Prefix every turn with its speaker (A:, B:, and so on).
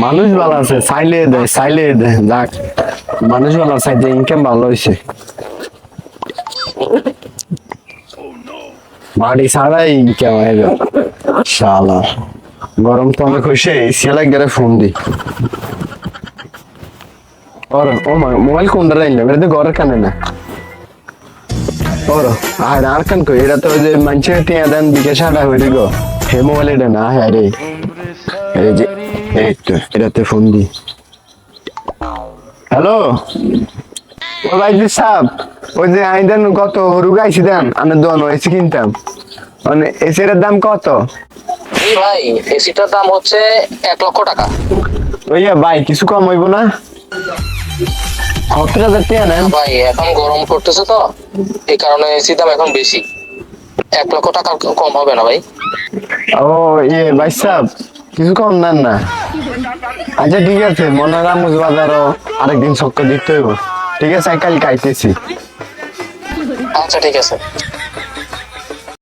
A: মানুষ ভালো আছে, চাইলে দেয় যাক। মানুষ ভালো আছে, ইনকাম ভালো হয়েছে। বাড়ি ছাড়াই ইনকাম হয়ে গেল শালা। গরম তো অনেক হয়েছে, এসিয়ালা গেলে ফোন দি। ওর ও মোবাইল কোনটা রাইল এটা তো ঘরের কানে না। ওর আর কান কই এটা তো ওই যে মানুষের টিয়া দেন বিকাশ হারা হয়ে গো। হে মোবাইল এটা না, হ্যাঁ রে। এই যে এই তো এটাতে ফোন দি। হ্যালো, ও ভাই সাহেব, ওই যে আই দেন কত হরু গাইছি দেন আনের দোকান হয়েছে কিনতাম, মানে এসির দাম কত?
B: এই ভাই, এসিটার দাম হচ্ছে 1 লক্ষ টাকা।
A: ওইয়া ভাই কিছু কম হইব না? 70,000 টাকা নেন।
B: ভাই এখন গরম পড়তেছে তো, এই কারণে এসির দাম এখন বেশি। 1 লক্ষ টাকা কম হবে না ভাই।
A: ও ভাই সাহেব কিছু কম নেন না? আচ্ছা ঠিক আছে, মনে রামুজ বাজারও আরেকদিন চক্কর দিতে হইব। ঠিক আছে, কাল কাইতেছি।
B: আচ্ছা ঠিক আছে।